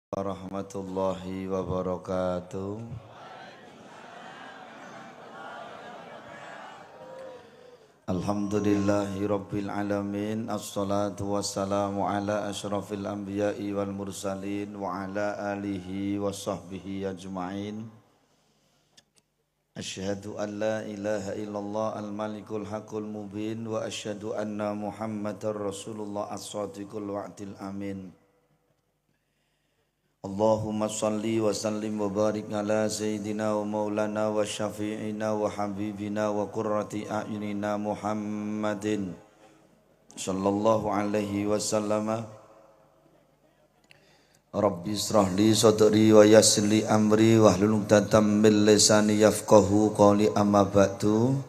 Warahmatullahi wabarakatuh. Alhamdulillahi rabbil alamin. Assalatu wassalamu ala asyrafil anbiya'i wal mursalin wa ala alihi wa sahbihi ajma'in. Asyhadu an la ilaha illallah al-malikul haqqul mubin wa asyhadu anna muhammadar rasulullah as-sadiqul wa'dil amin. Allahumma salli wa sallim wa barik ala sayyidina wa maulana wa syafi'ina wa habibina wa qurrati a'yunina Muhammadin sallallahu alaihi wasallama. Rabbi israh li sadri wa yassir li amri wahlul 'uqdatam min lisani yafqahu qawli, amma ba'du.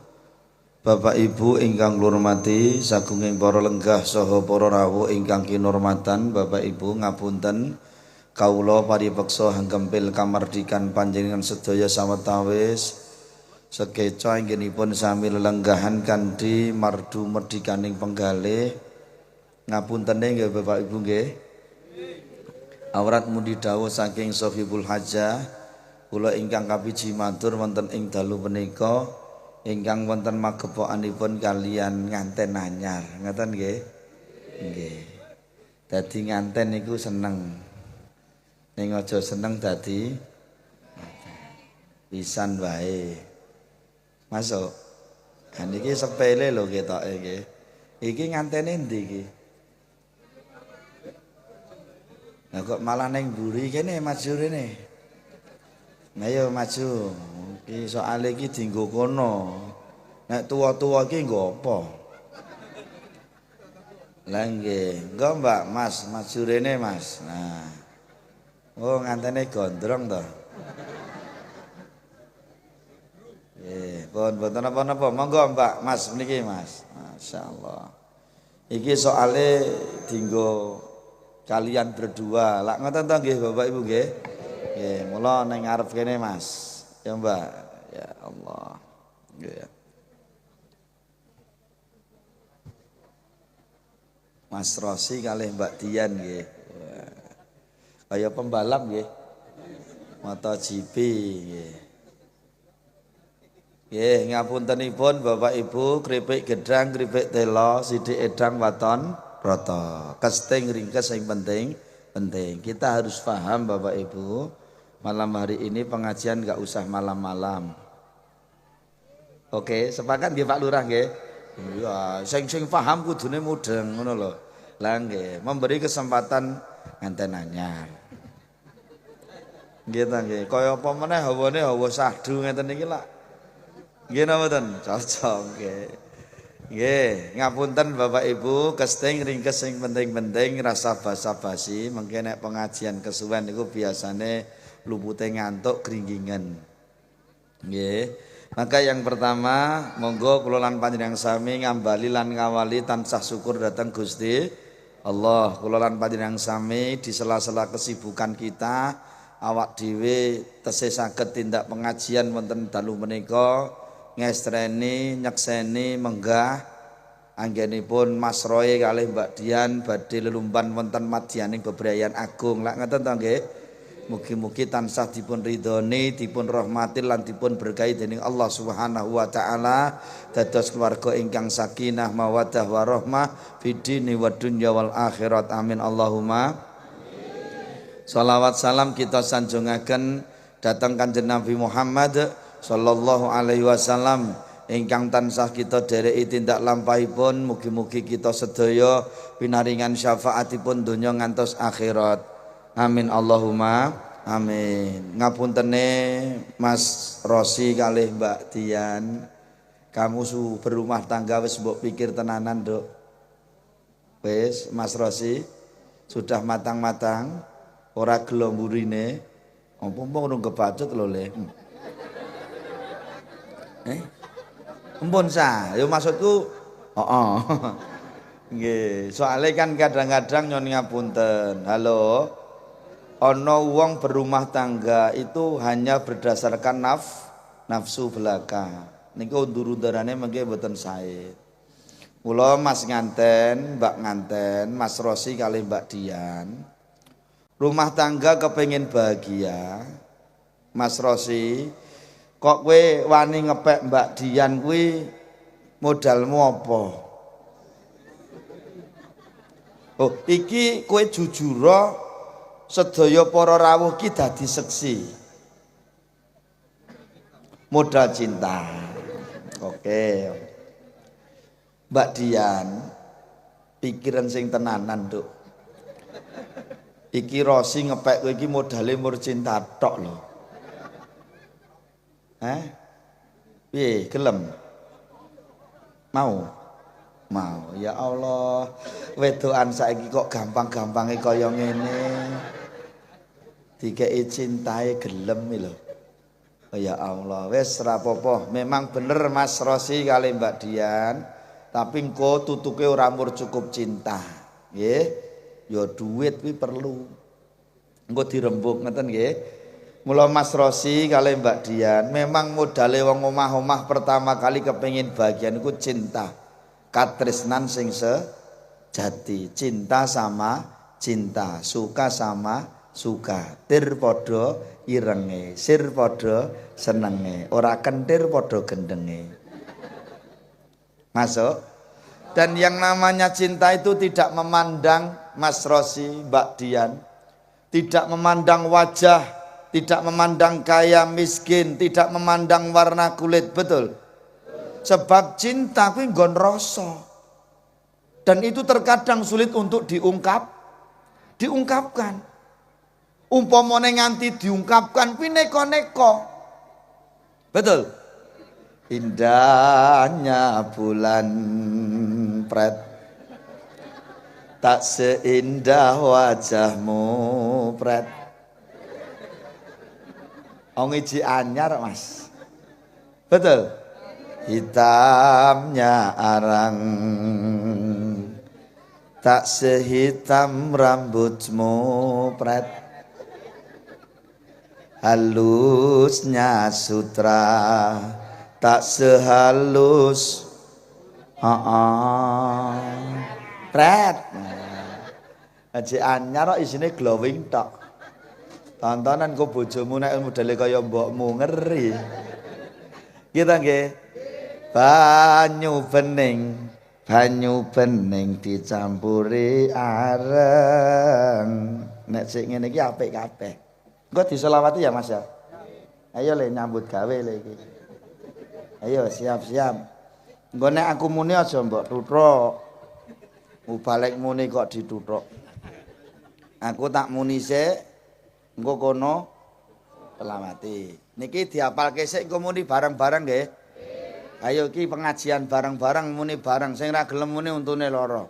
Bapak Ibu ingkang kula hormati, sagunging para lenggah saha para rawuh ingkang kinurmatan, Bapak Ibu ngapunten kawula paripeksa hanggempil kamardikan panjenengan sedaya sawetawis sekeca inggenipun sami lelenggahan kanthi mardu merdikaning penggalih. Ngapuntene nggih Bapak Ibu nggih. Awrat mundi dawuh saking Sohibul Hajjah, kula ingkang kapiji matur wonten ing dalu punika ingkang wonten magepokanipun kalian nganten anyar. Ngoten nggih? Nggih. Dadi nganten niku seneng. Ning aja seneng dadi pisan wae. Masuk. Kan iki sepele lho ketoke iki. Iki ngantene endi iki? Lah kok malah ning mburi kene maju rene. Ayo maju. Iki soal iki dienggo kono. Nek tuwa-tuwa iki nggo apa? Lah nggih, engko Mbak Mas, maju rene Mas. Nah. Oh ngantene gondrong toh. Pun boten napa-napa. Monggo Mbak Mas niki Mas. Masyaallah. Iki soale dienggo kalian berdua. Lak ngoten to nggih Bapak Ibu nggih. Nggih, mula ning ngarep kene Mas. Ya Mbak. Ya Allah. Nggih. Mas Rosi kalih Mbak Dian nggih. Kaya pembalap nggih. MotoGP nggih. Nggih, ngapuntenipun Bapak Ibu, kripik gedang, kripik telo, sithik edang waton rata. Kesting ringkes yang penting. Kita harus paham Bapak Ibu, malam hari ini pengajian enggak usah malam-malam. Oke, sepakat nggih Pak Lurah nggih? Ya, sing paham kudune mudeng ngono lho. Lah nggih, memberi kesempatan nganten anyar. Nggih ta nggih, kaya apa meneh hawane hawa sahdu ngeten iki lak. Nggih napa mboten? Cocok nggih. Nggih, ngapunten Bapak Ibu, kesting ringkes sing penting-penting rasa basa-basi, mengke nek pengajian kesuwen niku biasane lupute ngantuk gringgingen. Nggih. Maka yang pertama, monggo kula lan panjenengan sami ngambali lan ngawali tansah syukur dhateng Gusti Allah. Kula lan panjenengan sami di sela-sela kesibukan kita, awak dhewe tesih saged tindak pengajian wonten dalu menika ngestreni nyekseni menggah anggenipun Mas Roy kalih Mbak Dian badhe lelumpan wonten madyaning bebrayan agung. Lak ngoten to nggih. Mugi-mugi tansah dipun ridhoni, dipun rahmati lan dipun berkahi dening Allah Subhanahu wa taala dados keluarga ingkang sakinah mawaddah warahmah fid dini wad dunya wal akhirat. Amin Allahumma. Salawat salam kita sanjungaken dhateng Kanjeng Nabi Muhammad sallallahu alaihi wasallam ingkang tansah kita dereki tindak lampahipun. Mugi-mugi kita sedaya pinaringan syafaatipun donya ngantos akhirat. Amin Allahumma amin. Ngapuntene Mas Rosi kalih Mbak Dian, kamu berumah tangga wis mbok pikir tenanan, Dok? Wis Mas Rosi sudah matang-matang, ora gelo mburine. Opo-opo urung kebacut lho Le. Empun sa, yo maksudku heeh. Nggih, soalnya kan kadang-kadang nyon ngapunten. Halo. Ono wong berumah tangga itu hanya berdasarkan nafsu belaka. Niku undur-undurane mengke mboten sae. Mula Mas nganten, Mbak nganten, Mas Rosi kali Mbak Dian. Rumah tangga kepengin bahagia, Mas Rosi, kok kowe wani ngepek Mbak Dian kuwi modalmu apa? Oh, iki kowe jujura sedaya para rawuh ki dadi seksi. Modal cinta. Oke. Mbak Dian, pikiran sing tenanan, Nduk. Iki Rosi ngepek kowe iki modale mur cinta tok lho. Piye, gelem? Mau? Mau. Ya Allah, wedokan saiki kok gampang-gampange kaya ngene. Dikeki cintae gelem lho. Ya Allah, wis ora apa-apa. Memang bener Mas Rosi kali Mbak Dian, tapi engko tutuke ora mur cukup cinta. Nggih. Ya duit kuwi perlu. Engko dirembuk ngeten nggih. Mula Mas Rosi kali Mbak Dian, memang modale wong omah-omah pertama kali kepengin bahagia niku cinta. Katresnan sing sejati, cinta sama cinta, suka sama suka, tir padha irenge, sir padha senenge, ora kentir padha gendenge. Masuk. Dan yang namanya cinta itu tidak memandang Mas Rosi, Mbak Dian, tidak memandang wajah, tidak memandang kaya miskin, tidak memandang warna kulit, betul? Sebab cinta kuwi nggon rasa. Dan itu terkadang sulit untuk diungkapkan. Umpamane nganti diungkapkan kuwi neko-neko. Betul? Indahnya bulan pret, tak seindah wajahmu pret. Wong iki anyar Mas. Betul? Hitamnya arang, tak sehitam rambutmu pret. Halusnya sutra, tak sehalus pret. Aji anyar kok isine glowing tok. Tontonan kok bojomu nek modele kaya mbokmu ngeri. Kita nggih. Banyu bening dicampuri areng. Nek sik ngene iki apik kabeh. Engko diselawati ya Mas ya. Ayo le nyambut gawe le iki. Ayo siap-siap. Engko nek aku muni aja mbok tuthuk. Balik muni kok dituthuk. Aku tak muni sik. Engko kono selawati. Niki diapalke sik engko muni bareng-bareng nggih. Ayo iki pengajian bareng-bareng muni bareng. Sing ra gelem muni untune lara.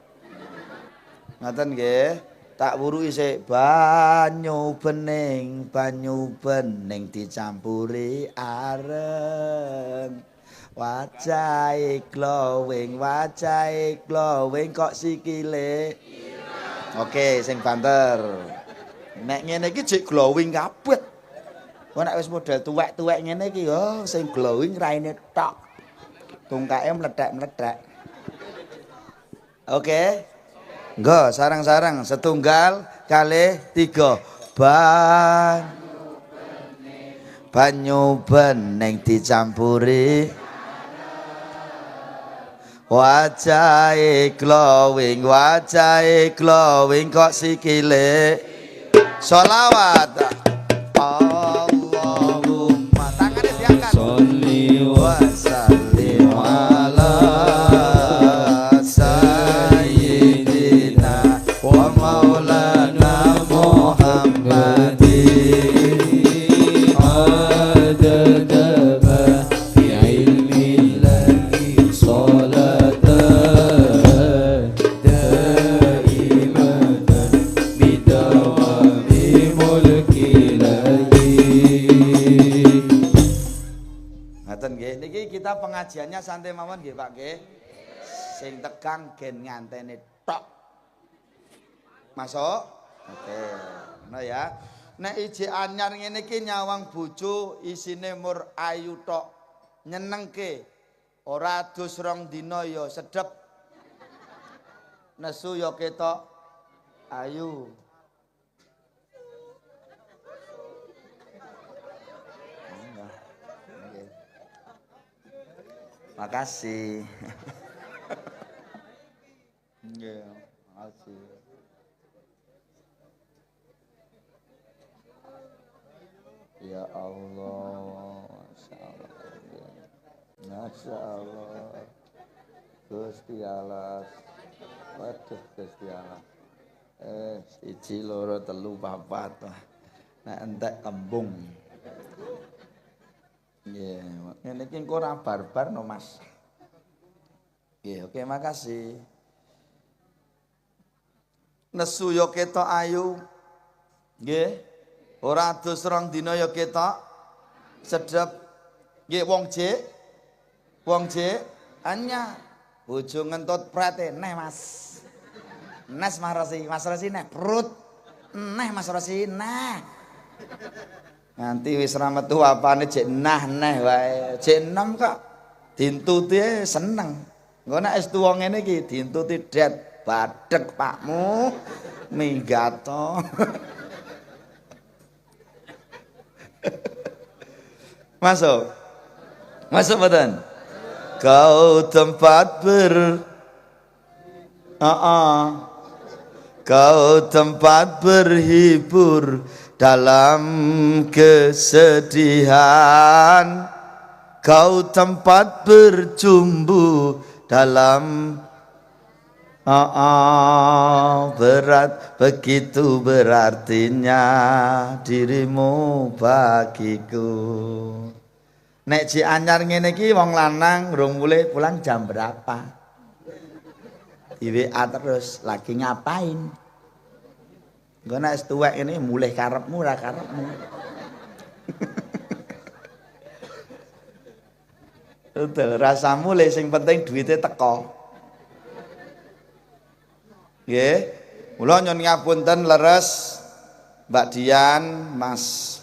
Ngoten nggih. Tak wuruki sik banyu bening dicampuri areng. Wajahe glowing kok sikile. Oke, sing banter. Nek ngene iki jek glowing kabeh. Kok nek wis model tuwek-tuwek ngene iki yo sing glowing raine tok. Tungkake mlethek-mlethek. Oke. Nggo, sarang-sarang setunggal kalih tiga. Banyu bening dicampuri wajahe glowing kok sikile. Sholawat. Allahumma, tangannya diangkat. Sholli wa sallim ala sayyidina wa maulana Muhammadin adada fi ilmillahi salatan daimatan bidawami mulki lagi. Ngaten nggih, niki kita pengajiannya santai mawon nggih Pak nggih. Sing tegang gen ngantene tok. Masuk? Oke. Nah ya. Nek iji anyar ngene iki nyawang bojo isine mur ayu tok. Nyenengke. Ora adus rong dina ya sedep. Nesu ya ketok ayu. Makasih. Nggih, makasih. Ya Allah, Masya Allah, Gusti Allah, waduh Gusti Allah. Siji loro telu papat, nek entek kembung. Nggih, ngene iki engko ora barbar no Mas. Nggih, oke makasih. Nesu yo ketok ayu. Nggih. Ora adus rong dina ya ketok sedep. Nggih wong jek anyar. Bojo ngentut prete neh Mas. Nes Mas Rosi neh perut. Neh Mas Rosi neh. Nanti wis ra metu apane jek nah neh wae. Jek enom kok dintuti seneng. Engko nek wis tuwa ngene iki dintuti det badhek pakmu minggato. Masuk badan. Kau tempat kau tempat berhibur dalam kesedihan. Kau tempat berjumbu dalam berat, begitu berartinya dirimu bagiku. Nek Ci anyar ngene iki wong lanang rung mulih pulang jam berapa? Di WA terus, lagi ngapain? Engko nek wis tuwek ini mulih karepmu ora karepmu. Betul, rasa mulih sing penting duwite teko. Nggih. Mula nyun ngapunten leres Mbak Dian, Mas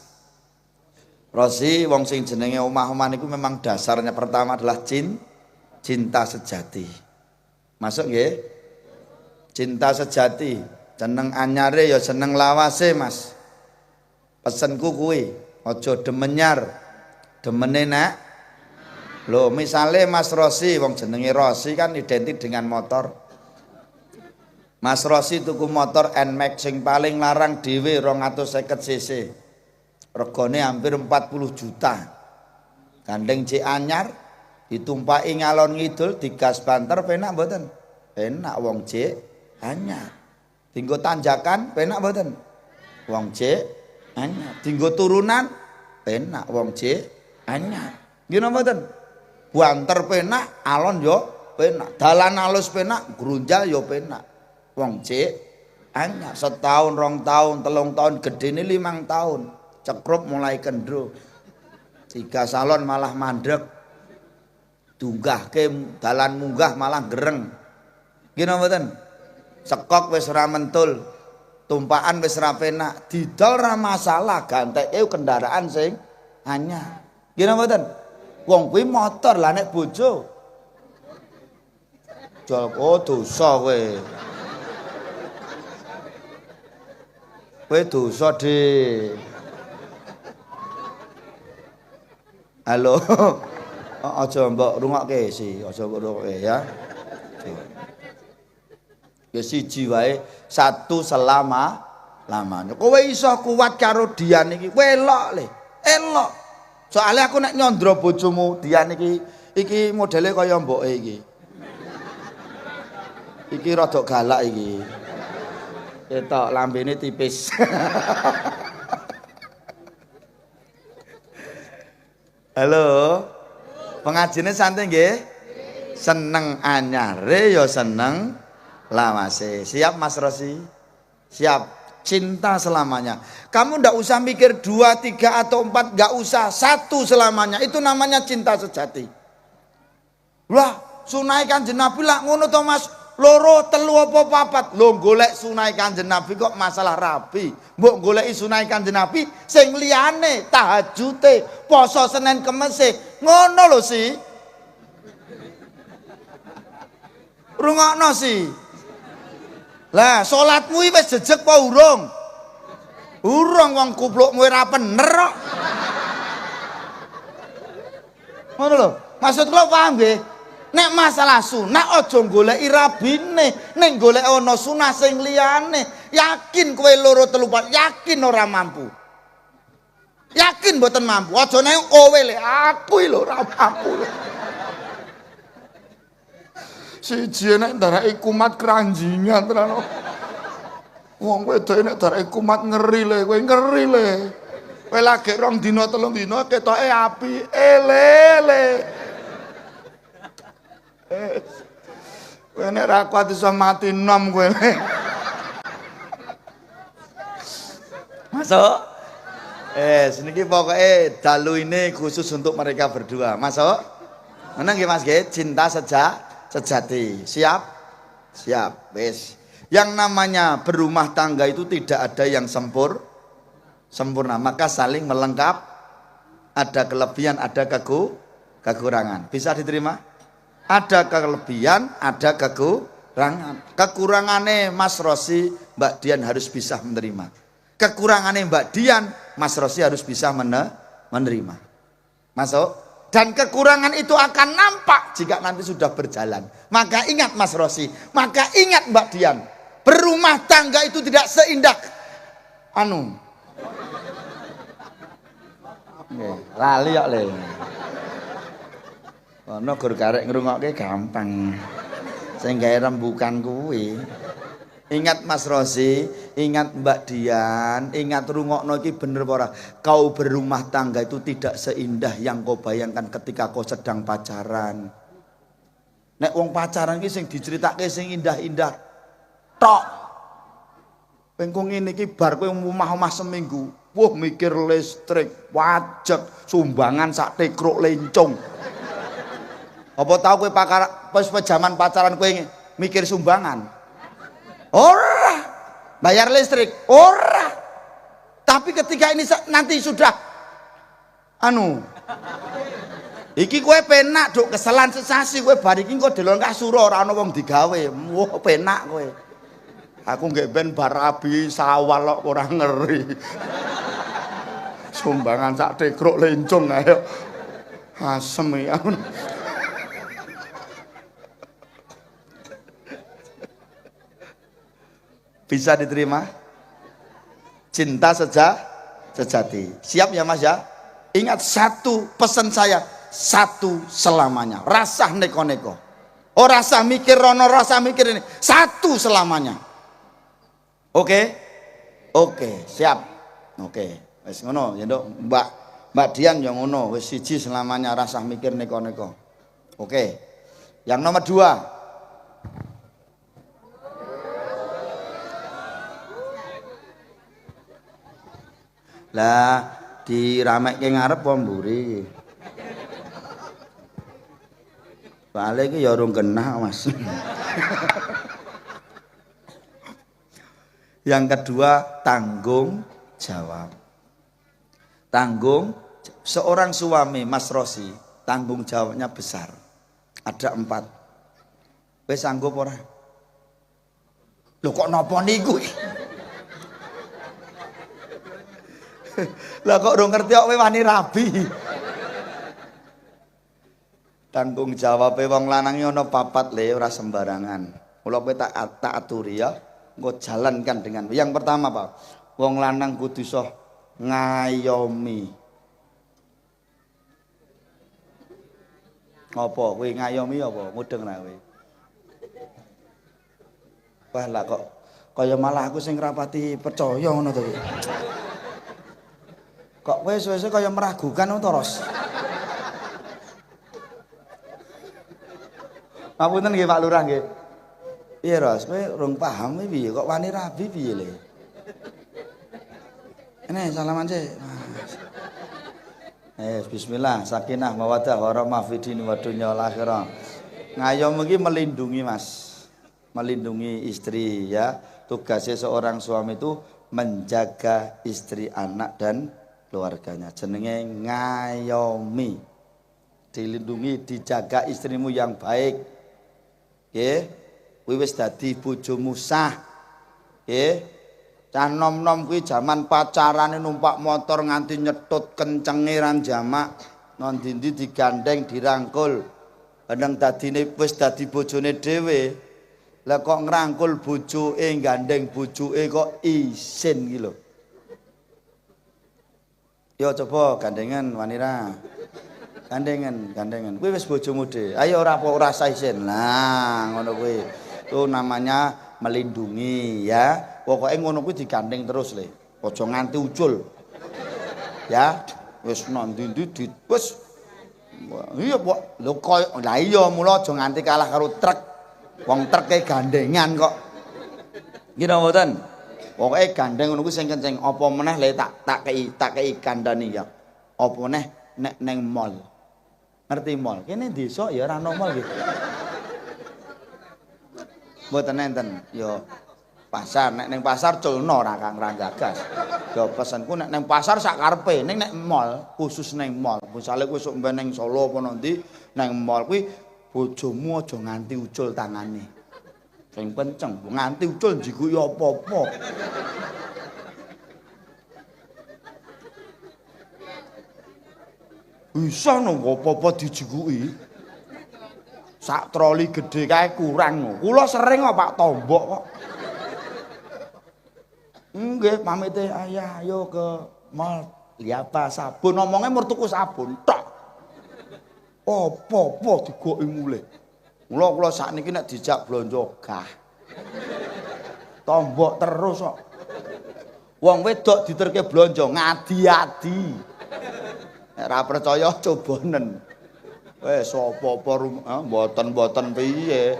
Rosi, wong sing jenenge omah-omah niku memang dasarnya pertama adalah cinta sejati. Masuk nggih? Cinta sejati. Jeneng anyare ya seneng lawase, Mas. Pesenku kuwi, aja demenyar. Demene nek lho, misale Mas Rosi, wong jenenge Rosi kan identik dengan motor. Mas Rosi tuku motor NMAX sing paling larang dhewe 250 cc. Regane hampir 40 juta. Gandeng Cik anyar ditumpaki ngalon ngidul digas banter penak mboten? Penak wong Cik anyar. Dinggo tanjakan penak mboten? Wong Cik anyar. Dinggo turunan penak wong Cik anyar. Nggih napa mboten? Banter penak, alon yo penak. Dalan alus penak, grunjal yo penak. Wong Cik anyar. Setahun, 2 tahun, 3 tahun, gedene 5 tahun. Cekrup mulai kendro. 3 salon malah mandrek. Dunggahke dalan munggah malah gereng. Nggih napa mboten? Sekok wis ora mentul. Tumpakan wis ora penak. Didol ora masalah, ganteke kendaraan sing anyar. Nggih napa mboten? Wong kuwi motor lah nek bojo. Joko dosa kowe. Kowe dosa, Dik. Halo. Aja mbok rungokke sih, aja mbok rungokke ya. Ya siji wae, satu selama-lamanya. Kowe iso kuat karo Dian iki, kowe elok le. Elok. Soale aku nek nyondro bojomu Dian iki modele kaya mboke iki. Iki rada galak iki. Ketok lambene tipis. Halo. Pengajine santai nggih? Seneng anyare ya seneng lawase. Siap Mas Rosi? Siap. Cinta selamanya. Kamu ndak usah mikir 2, 3 atau 4, nggak usah. 1 selamanya. Itu namanya cinta sejati. Lah, sunai Kanjeng Nabi lah ngono to Mas. Loro, telu apa papat. Lho golek sunai Kanjeng Nabi kok masalah rabi. Mbok goleki sunai Kanjeng Nabi sing liyane tahajute, poso Senin Kemese. Ngono lho sih. Rungokno sih. Lah salatmu wis jejeg apa urung? Urung wong kuplukmu ora bener kok. Ngono lho. Maksud kula paham nggih? Nek masalah sunah aja goleki rabine, ning golek ana sunah sing liyane. Yakin kowe loro telu yakin ora mampu. Yakin mboten mampu. Aja nek kowe le aku lho ora mampu. Siji nek ndarake kumat keranjingan tenan. Wong wedok nek ndarake kumat ngeri le, kowe ngeri le. Kowe lagi 2 dina 3 dina ketoke api elele. Kowe nek ra kuat iso mati nom kowe. Masuk? Seniki pokoknya dalu ini khusus untuk mereka berdua. Masuk? Mana nggih Mas nggih? Cinta sejati. Siap? Siap. Wis. Yang namanya berumah tangga itu tidak ada yang sempurna, maka saling melengkap. Ada kelebihan, ada kekurangan. Bisa diterima? Ada kelebihan, ada kekurangan. Kekurangannya Mas Rosi, Mbak Dian harus bisa menerima. Kekurangannya Mbak Dian, Mas Rosi harus bisa menerima. Masuk? Dan kekurangan itu akan nampak jika nanti sudah berjalan. Maka ingat Mas Rosi, maka ingat Mbak Dian, berumah tangga itu tidak seindah lali kok le. Ono gur karek ngrungokke gampang. Sing gawe rembukan kuwi. Ingat Mas Rosi, ingat Mbak Dian, ingat rungokno iki bener apa ora? Kau berumah tangga itu tidak seindah yang kau bayangkan ketika kau sedang pacaran. Nek wong pacaran ki sing diceritake sing indah-indah tok. Pengko ngene iki bar kowe omah-omah seminggu, wah mikir listrik, pajak, sumbangan sak tekruk lencong. Apa tau kowe pas zaman pacaran kowe mikir sumbangan? Ora. Bayar listrik? Ora. Tapi ketika ini nanti sudah iki kowe penak duk keselan sesasi kowe bar iki engko delon kasura ora ana wong digawe. Wah penak kowe. Aku nggih ben bar rabi sawal kok ora ngeri. Sumbangan sak tekruk lencong ayo. Asem ya. Bisa diterima? Cinta sejati. Siap ya Mas ya? Ingat satu pesan saya, satu selamanya. Rasa neko-neko. Oh rasa mikir rono, rasa mikir ini. Satu selamanya. Oke? Oke, siap. Oke. Wis ngono ya Nduk. Mbak Dian yang ngono, wis siji selamanya rasa mikir neko-neko. Oke. Yang nomor 2. Lah diramekke ngarep apa mburi? Balik iki ya urung genah, Mas. Yang kedua, tanggung jawab. Seorang suami Mas Rosi, tanggung jawabnya besar. Ada 4. Wis sanggup ora? Lho kok napa niku? Lah kok urung ngerti kok kowe wani rabi. Tanggung jawab wong lanang ana 4 le ora sembarangan. Mula kowe tak aturi ya, engko jalankan dengan. Yang pertama, Pak, wong lanang kudu iso ngayomi. Apa kowe ngayomi apa? Mudeng ra kowe. Wah lah kok kaya malah aku sing rapati percaya ngono to. Kok kowe suwe-suwe kaya meragukan to, Ros? Ngapunten nggih Pak Lurah nggih. Piye Ros, kowe urung paham piye kok wani rabi piye le? Ini salaman sih. Bismillah, sakinah mawaddah warahmah fid din wa dunya wal akhirah. Ngayom iki melindungi Mas. Melindungi istri ya. Tugasnya seorang suami itu menjaga istri, anak dan keluarganya. Jenenge ngayomi. Dilindungi, dijaga istrimu yang baik. Nggih. Kuwi wis dadi bojomu sah. Nggih. Cah nom-nom kuwi jaman pacarane numpak motor nganti nyetut kencenge ran jamak. non dindi digandeng dirangkul nang dadine wis dadi bojone dhewe lah kok ngrangkul bojoke gandeng bojoke kok isin iki lho yo coba gandengan wanira gandengan kuwi wis bojomu dhewe ayo ora sah isin nah ngono kuwi itu namanya melindungi ya pokoknya ngono kuwi digandeng terus le aja nganti ucul ya wis nanti wis iya kok lho koyo lah iya mula aja nganti kalah karo truk wong truke gandengan kok nggih napa mboten pokoke gandeng ngono kuwi sing kenceng apa meneh le tak kei kandhani ya apa meneh nek neng mall ngerti mall kene desa ya ora ono mall nggih mboten enten ya pasar nek ning pasar culno ora Kang Ranjagas ya pesenku nek ning pasar sak karepe ning nek mall khusus ning mall misale kowe sok mben ning Solo apa nanti ning mall kuwi bojomu aja nganti ucul tangane sing kenceng nganti ucul njiguki apa-apa bisa no apa-apa dijiguki sak troli gede kae kurang no kula sering kok Pak Tombok kok nggih pamite ayah ayo ke mall liapa sabun ngomongnya mertuku sabun tok apa-apa digoki mulih kula sakniki nek dijak blonjo gah Tombok terus kok wong wedok diterke blonjo ngadi-adi nek ora percaya cobanen wis apa-apa mboten piye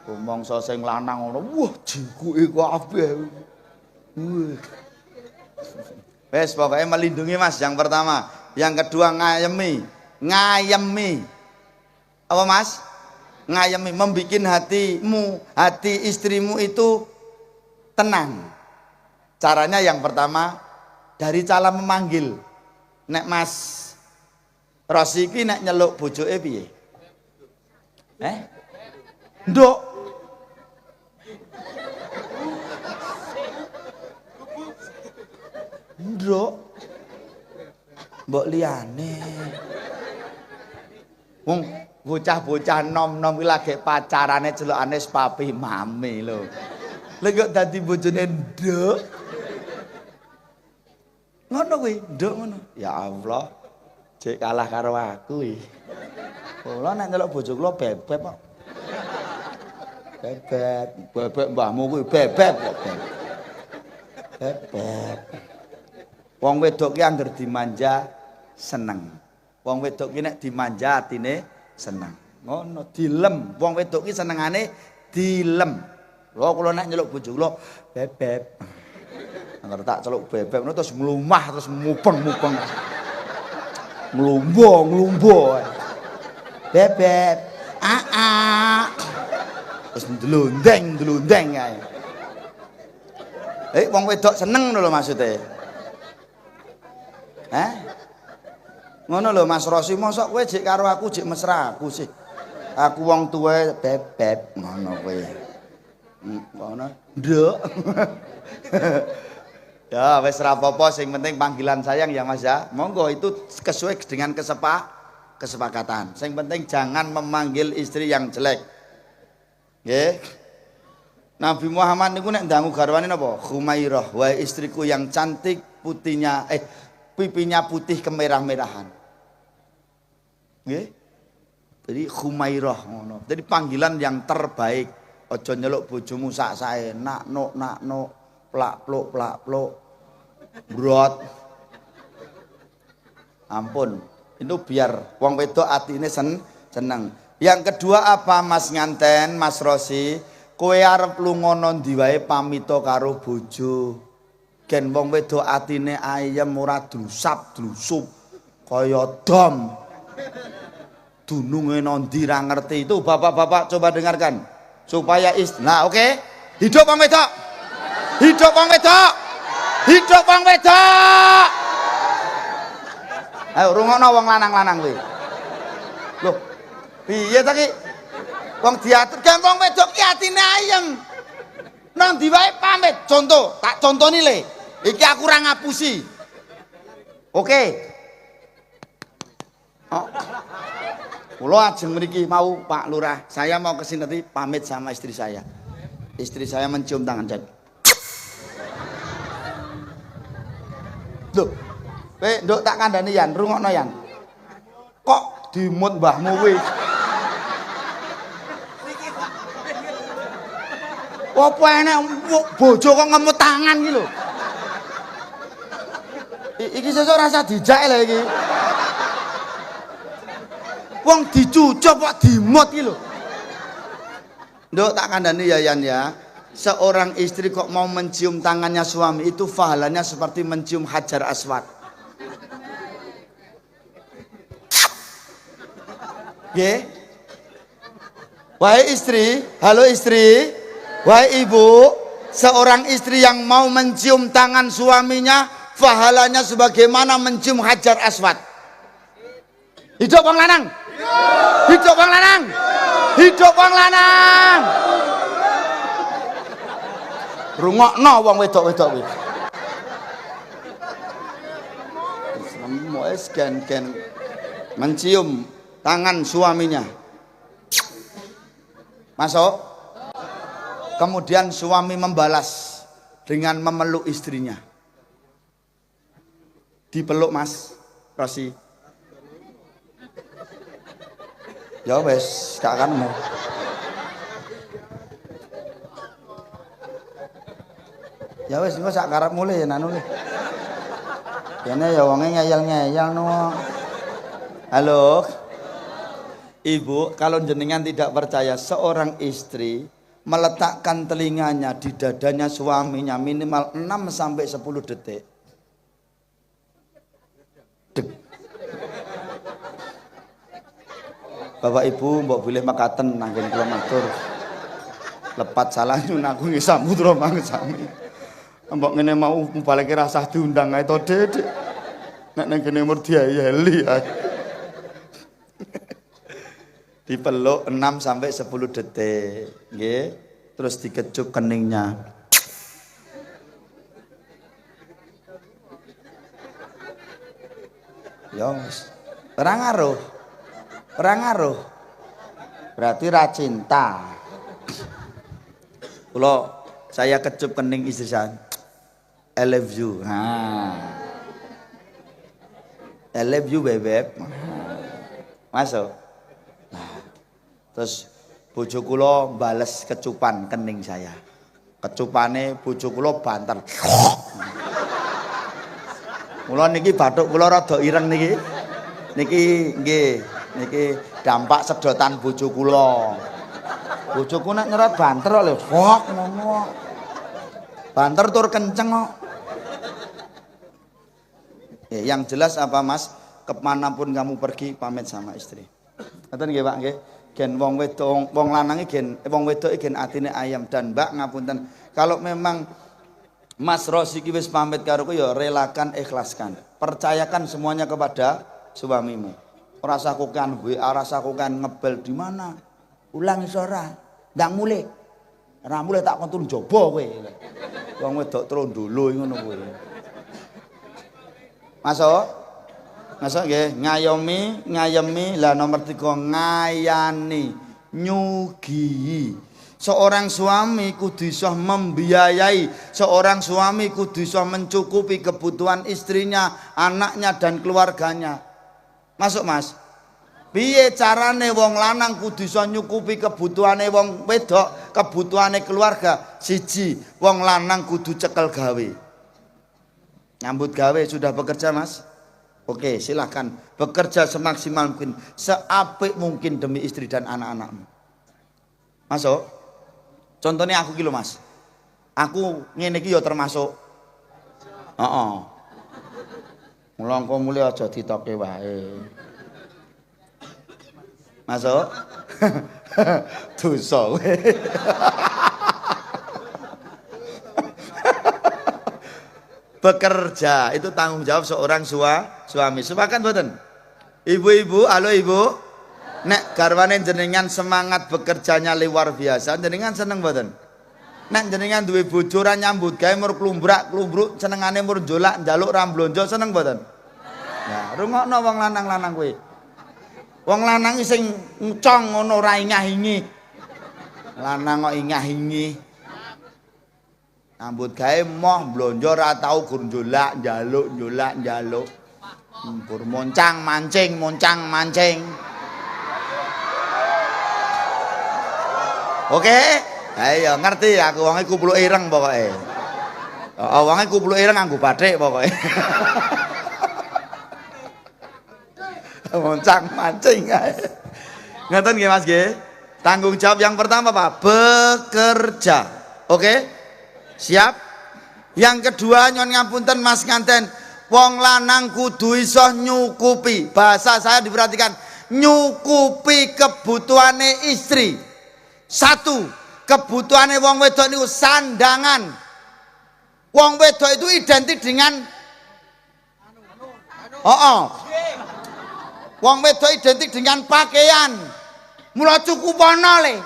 rumangsa sing lanang ngono wah jikuke kok kabeh wis pokoknya melindungi Mas yang pertama yang kedua ngayemi apa Mas ngayemi membikin hati istrimu itu tenang caranya yang pertama dari cara memanggil nek Mas Rosi iki nek nyeluk bojoke piye nduk nduk mbok liyane wong bocah-bocah nom-nom iki lagi pacarane celukane papi mami lho lha kok dadi bojone nduk ngono kuwi nduk ngono ya Allah cek kalah karo aku iki kula nek nyeluk bojo kula bebek kok bebek mbahmu kuwi bebek kok bebek wong wedok ki angger dimanja seneng. Wong wedok ki nek dimanja atine seneng. Ngono dilem. Wong wedok ki senengane dilem. Lho kula nek nyeluk bojo kula bebek. Angger tak celuk bebek ngono terus mlumah terus mupeng-mupeng. Mlumbo. Bebek. Terus ndelondeng kae. Wong wedok seneng lho maksude. Ngono lho Mas Rosi mosok kowe jek karo aku jek mesra aku sih. Aku wong tuwa bebek ngono kowe. Ngono. Nduk. Ya wis ora apa-apa sing penting panggilan sayang ya Mas ya. Monggo itu sesuai dengan kesepakatan. Sing penting jangan memanggil istri yang jelek. Nggih. Nabi Muhammad niku nek ndangu garwane napa? Khumairah, wahai istriku yang cantik putihnya pipinya putih kemerah-merahan. Nggih. Jadi Khumairah ngono. Jadi panggilan yang terbaik. Aja nyeluk bojomu sak-sae, nak-nuk, plak-pluk. Brot. Ampun. Itu biar wong wedok atine seneng. Yang kedua apa Mas nganten, Mas Rosi? Kowe arep lunga ndi wae pamita karo bojo. Gen wong wedok atine ayem ora dlusap-dlusup kaya dom. Dununge ndi ra ngerti. Itu bapak-bapak coba dengarkan supaya nah oke. Hidup wong wedok. Hidup wong wedok. Hidup wong wedok. Ayo rungokno wong lanang-lanang kuwi. Loh, piye ta ki? Wong diatur gen wong wedok ki atine ayem. Nang ndi wae pamit. Contoh, tak contoni le. Iki aku ora ngapusi. Oke. Oh. Kula ajeng mriki mau Pak Lurah, saya mau kesini nanti pamit sama istri saya. Istri saya mencium tangan saya. Loh, nduk tak kandhani Yan, rungokno Yan. Kok dimut mbahmu kuwi? Apa enek bojo kok ngemut tangan iki lho. Iki sesuk rasa dijak lho iki. Wong dicucup kok dimut iki lho. Nduk tak kandhani ya Yan ya. Seorang istri kok mau mencium tangannya suami itu pahalanya seperti mencium Hajar Aswad. Nggih. Wahai istri, halo istri. Wahai ibu, seorang istri yang mau mencium tangan suaminya pahalanya sebagaimana mencium Hajar Aswad. Hidup wong lanang. Hidup wong lanang. Hidup wong lanang. Rungokno wong wedok-wedok kuwi. Wis gen mencium tangan suaminya. Masuk. Kemudian suami membalas dengan memeluk istrinya. Dipeluk Mas Rosi. Ya wes, gak akan mau. Ya wes, engko sak karep mulai ya nanu iki. Kene ya wonge ngeyel-ngeyel no. Halo. Ibu, kalau jenengan tidak percaya seorang istri meletakkan telinganya di dadanya suaminya minimal 6 sampai 10 detik. Dek. Bapak Ibu mbok bilih mekaten nanggen kula matur. Lepat salah nyun aku nggih samudra mangsami. Mbok ngene mau baleke rasah diundang ae to, Dik. Nek nang kene mur diayeli ae. Dipeluk 6 sampai 10 detik, nggih. Terus dikecup keningnya. Ya wis. Ora ngaruh. Ora ngaruh. Berarti ra cinta. Kula saya kecup kening istri saya. I love you. I love you bebek. Masuk. Terus bojo kula bales kecupan kening saya. Kecupane bojo kula banter. Mula niki bathuk kula rada ireng niki. Niki nggih, niki dampak sedotan bojo kula. Bojoku nek nyerot banter lho, kok ngono. Banter tur kenceng kok. Yang jelas apa Mas? Kemanapun kamu pergi pamit sama istri. Ngoten nggih Pak nggih. Gen wong wedok wong lanang iki gen wong wedok iki gen atine ayam dan Mbak ngapunten kalau memang Mas Rosi iki wis pamit karo kowe ya relakan ikhlaskan percayakan semuanya kepada suamimu ora usah kokan WA ora usah kokan ngebel di mana ulang iso ora ndang mulih ora mulih tak kontun jaba kowe wong wedok trondolo ngono kowe masuk nggih ngayemi lah nomor 3 ngayani nyugi. Seorang suami kudu iso membiayai, seorang suami kudu iso mencukupi kebutuhan istrinya, anaknya dan keluarganya. Masuk Mas. Piye carane wong lanang kudu iso nyukupi kebutuhane wong wedok, kebutuhane keluarga? Siji, wong lanang kudu cekel gawe. Nyambut gawe sudah bekerja Mas? Oke, silahkan bekerja semaksimal mungkin, seapik mungkin demi istri dan anak-anakmu. Masuk. Contohnya aku gitu Mas. Aku ngene iki ya termasuk. Heeh. Mula engko mulih aja ditoke wae. Masuk. Dosa kowe. Bekerja itu tanggung jawab seorang suami. Sepakat mboten? Ibu-ibu, halo ibu. Nek garwane jenengan semangat bekerjanya luar biasa, jenengan seneng mboten? Nek jenengan duwe bojo ra nyambut gawe mur klumbrak-klumbruk senengane mur njolak njaluk ra blonjo seneng mboten? Ya, rungokno wong lanang-lanang kowe. Wong lanang sing ngcong ngono ora ingah-ingi. Lanang kok ingah-ingi. Ambut gawe moh blonjo ora tau gur njolak njaluk. Gur moncang mancing. Oke? Ayo ngerti aku wonge kupluk ireng pokoke. Wonge kupluk ireng nganggo bathik pokoke. Moncang mancing ae. Ngeten nggih Mas nggih. Tanggung jawab yang pertama apa? Bekerja. Oke? Siap? Yang kedua nyon ngapunten Mas nganten wong lanang kudu iso nyukupi. Bahasa saya diperhatikan, nyukupi kebutuhane istri. Satu, kebutuhane wong wedok niku sandangan. Wong wedok itu identik dengan wong wedok identik dengan pakaian. Mula cukupono le.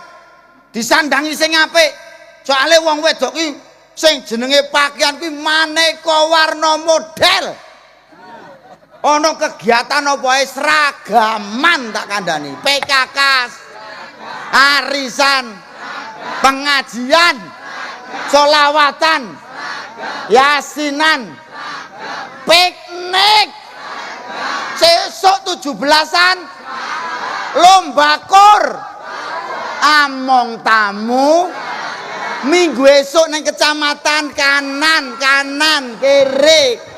Disandangi sing apik. Soale wong wedok ki sing jenenge pakaian kuwi maneka warna model. Ana kegiatan apa ae seragaman tak kandhani. PKK, arisan, pengajian, sholawatan, yasinan, piknik, sesuk 17-an, lomba kur, among tamu, minggu esok neng kecamatan kanan kiri.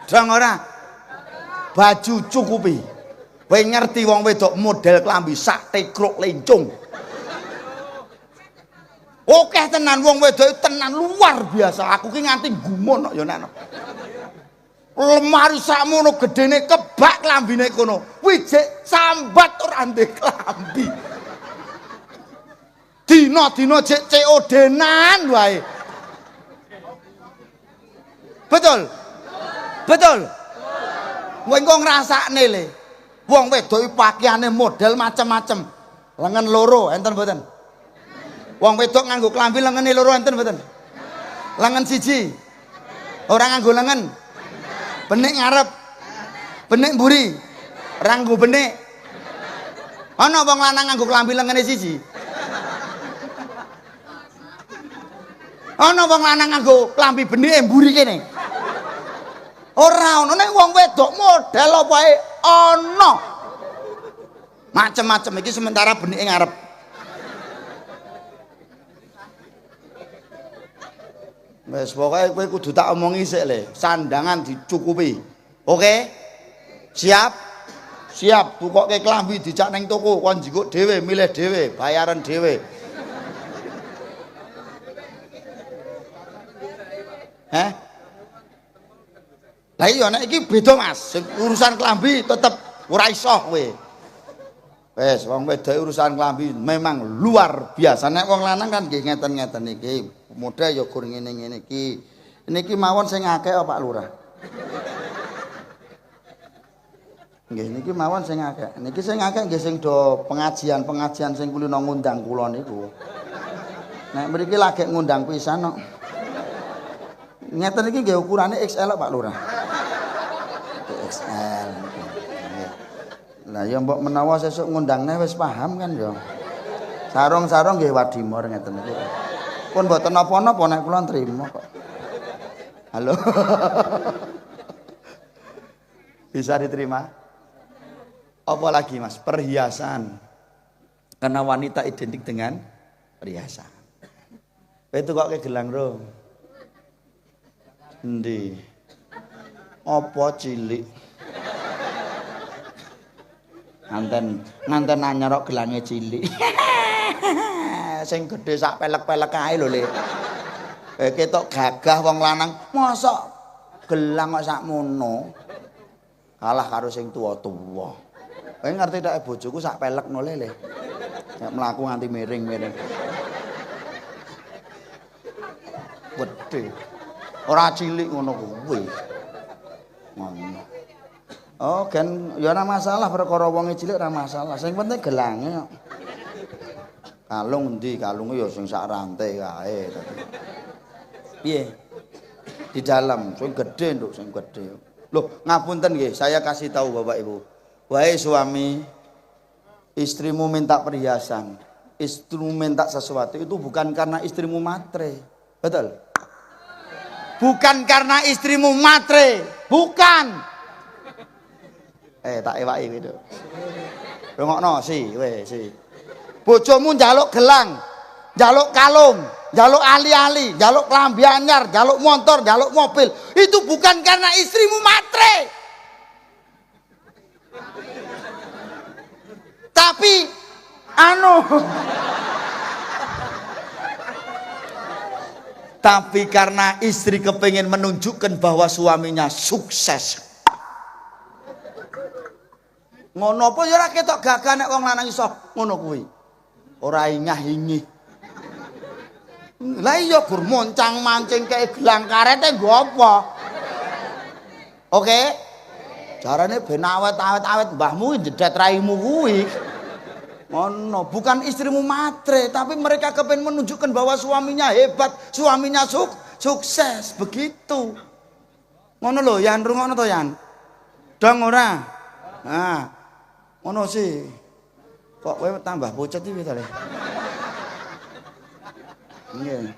Dong ora baju cukupi. Kowe ngerti wong wedok model klambi sak tekruk lencung. Oke tenan wong wedok tenan luar biasa. Aku ki nganti gumun kok ya nek. Lemari sakmono gedene kebak klambine kono. Wijik sambat ora ndek klambi. Dina-dina jek COD-nan wae. Betul? Kowe engko ngrasakne le. Wong wedok pakaiane model macem-macem. Lengen loro enten mboten? Wong wedok nganggo klambi lengene loro enten mboten? Lengen siji. Ora nganggo lengen. Benik ngarep, benik mburi, ranggo benik. Ana wong lanang nganggo klambi lengene siji. Ana wong lanang nganggo klambi benike mburi kene. Ora ana nek wong wedok model apa ae ana. Macem-macem iki sementara benike ngarep. Wes pokoke kowe kudu tak omongi sik le, sandangan dicukupi. Oke? Siap? Siap, tukoke klambi dijak ning toko, kon njikuk dhewe, milih dhewe, bayaran dhewe. Lah iya nek iki beda Mas, urusan klambi tetep ora iso kowe. Wes wong wedok urusan klambi memang luar biasa. Nek wong lanang kan nggih ngeten-ngeten iki. Modhe ya gur ngene-ngene iki. Niki mawon sing akeh Pak Lurah. Nggih niki mawon sing akeh. Niki sing akeh nggih sing do pengajian sing kulino ngundang kula niku. Nek mriki lagi ngundang pisan kok. Ngeten iki nggih ukurane XL Pak Lurah. XL. Lah ya mbok menawa sesuk ngundangne wis paham kan ya. Sarung-sarung nggih wadimor ngeten iki. Pun mboten napa-napa nek kula nrimo kok. Halo. Bisa diterima? Apa lagi Mas? Perhiasan. Karena wanita identik dengan perhiasan. Itu kok ke gelang ro. Endi? Apa cilik? Nganten anyar kok gelange cilik. Sing gedhe sak pelek-pelek ae lho Le. Ketok gagah wong lanang, mosok gelang kok sakmono. Kalah karo sing tuwa-tuwa. Kowe ngerti tak bojoku sak pelek no Le. Nek mlaku nganti miring-miring. Wedhe. Ora cilik ngono kuwi. Ngono. Oh, kan ya ora masalah perkara wonge cilik ora masalah. Sing penting gelange kok. Kalung endi? Kalunge ya sing sak rantai kae. Piye? Di dalam, sing gede nduk, sing gede. Loh, ngapunten nggih, saya kasih tahu Bapak Ibu. Wahai suami, istrimu minta perhiasan, istrimu minta sesuatu itu bukan karena istrimu matre. Betul? Bukan karena istrimu matre, bukan. Tak ewaki gitu. Rungokno si. Bojomu njaluk gelang, njaluk kalung, njaluk ali-ali, njaluk klambi anyar, njaluk motor, njaluk mobil. Itu bukan karena istrimu matre. Tapi tapi karena istri kepengen menunjukkan bahwa suaminya sukses. Ngono apa ya ora ketok gagah nek wong lanang iso ngono kuwi. Ora ingah-ingih. Lah iya gur moncang-mancing kayak gelang karete nggo apa? Oke? Carane ben awet-awet mbahmu jedet raimu kuwi. Ngono, bukan istrimu matre, tapi mereka kepengen menunjukkan bahwa suaminya hebat, suaminya sukses, begitu. Ngono lho, Yan, rungokno to, Yan. Dong ora? Nah, ngono sih. Kok kowe tambah pucet iki to, Le? Nggih.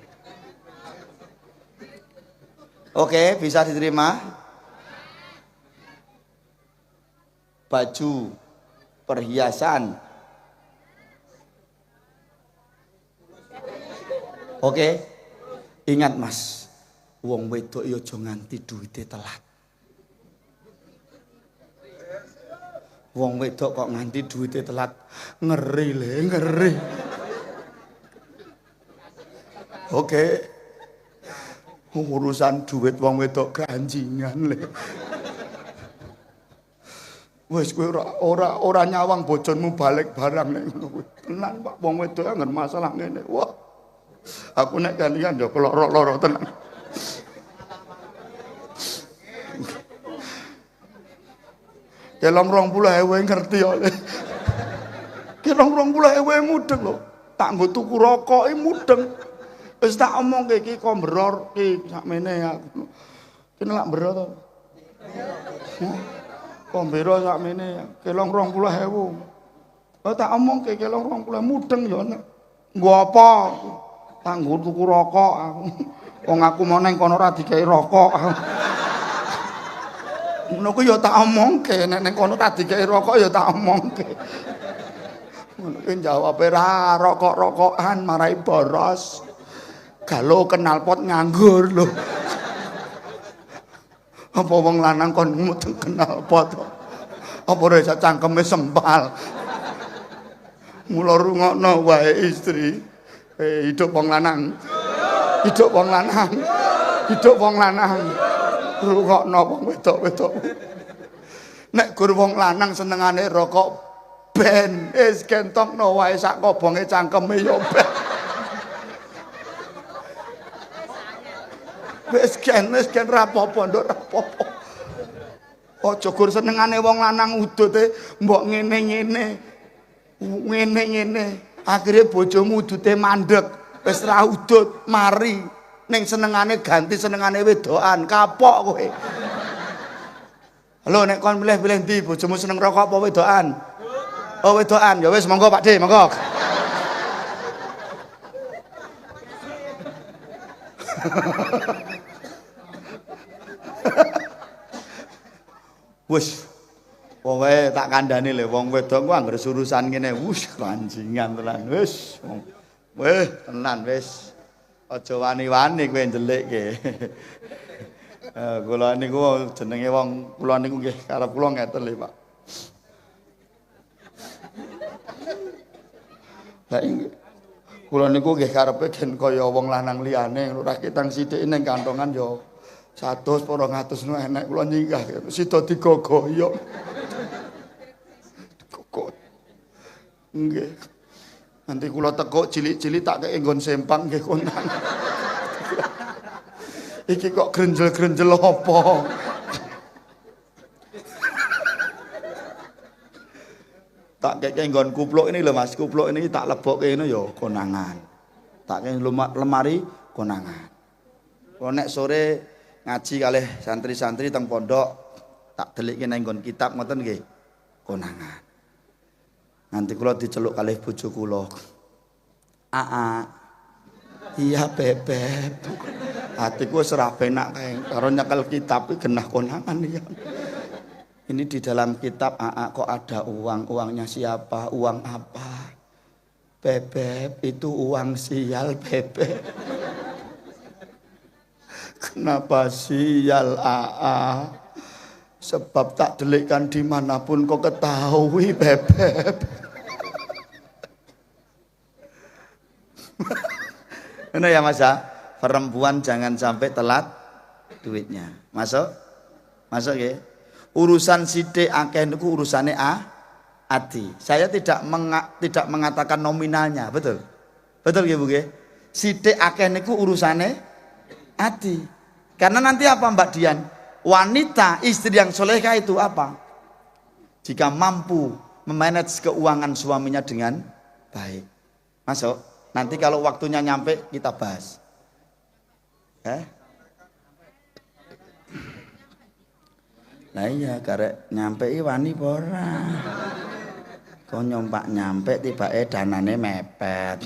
Oke, bisa diterima. Baju, perhiasan. Oke, ingat Mas, wong wedok ya aja nganti duwite telat. Wong wedok kok nganti duwite telat, ngeri le, ngeri. Oke, urusan duit wong wedok ganjingan le. Wes kowe ora nyawang bojonmu balik barang nek ngono kuwi. Tenan Pak, wong wedok angen masalah ngene. Wah. Aku nek kalian yo keloro-loro tenan. Kelong 20.000 ngerti yo. Kelong 20.000 mudeng lho. Tak nggo tuku rokok mudeng. Wis tak omongke iki kok mbror iki sakmene aku. Kene lak mbero to. Kok mbero sakmene kelong 20.000. Oh tak omongke kelong 20.000 mudeng yo nek. Nggo apa? Tak nggo tuku rokok aku. Wong aku mau neng kono ora dikai rokok. Ngono ku ya tak omongke nek neng kono tak dikai rokok ya tak omongke. Ngono ki jawabe ra rokok-rokokan marai boros. Galo knalpot nganggur lho. Apa wong lanang kon muteng knalpot. Apa ora iso cangkeme sempal. Mula rungokno wae istri. Hidup wong lanang. Hidup wong lanang. Hidup wong lanang. Rungokno wong wedok-wedok. Nek gur wong lanang senengane rokok ben wis kentokno wae sak kobonge cangkeme yo ben. Wis ken rapopo nduk rapopo. Aja gur senengane wong lanang udute mbok ngene-ngene. Ngene-ngene. Akhirnya bojomu udute mandek, wis ra udut, mari ning senengane ganti senengane wedokan, kapok kowe. Halo nek kon milih-milih ndi bojomu seneng rokok apa wedokan? Oh wedokan, ya wis monggo Pak De, monggo. Wis pokoke tak kandhani le wong wedok ku anggere urusan ngene wis kanjingan tenan wis. Weh tenan wis. Aja wani-wani kowe ndelikke. Kula niku jenenge wong kula niku nggih karep kula ngeten lho Pak. Lah inggih. Kula niku nggih karepe den kaya wong lanang liyane ora kitang sithik ning kantongan ya 100 200 no enek kula nyinggah sida digogoyok. Nggih. Nanti kula tekuk cilik-cilik tak kei nggon sempang nggih konang. Iki kok grenjel-grenjel apa? Tak kei nggon kupluk ini lho Mas, kupluk ini tak lebokke ngene ya konangan. Tak kei lemari konangan. Kalau nek sore ngaji kalih santri-santri teng pondok tak delikke nang nggon kitab ngoten nggih. Konangan. Nanti kula diceluk kalih bojo kula. Aa. Iya bebek. Hatiku wis ora penak kae karo nyekel kitab iki genah konangan ya. Ini di dalam kitab Aa kok ada uang. Uangnya siapa? Uang apa? Bebek itu uang sial bebek. Kenapa sial Aa? Sebab tak delikkan dimanapun kau ketahui bebek. Ini ya Mas ya, perempuan jangan sampai telat duitnya. Masuk? Masuk ya? Urusan sidik akeh niku urusane ati. Saya tidak mengatakan nominalnya, betul? Betul nggih Bu nggih? Sidik akeh niku urusane ati. Karena nanti apa Mbak Dian? Wanita istri yang solehah itu apa? Jika mampu memanage keuangan suaminya dengan baik. Masuk? Nanti kalau waktunya nyampe kita bahas. Lah iya karek nyampe wani apa ora? Kok nyompak nyampe tibake danane mepet.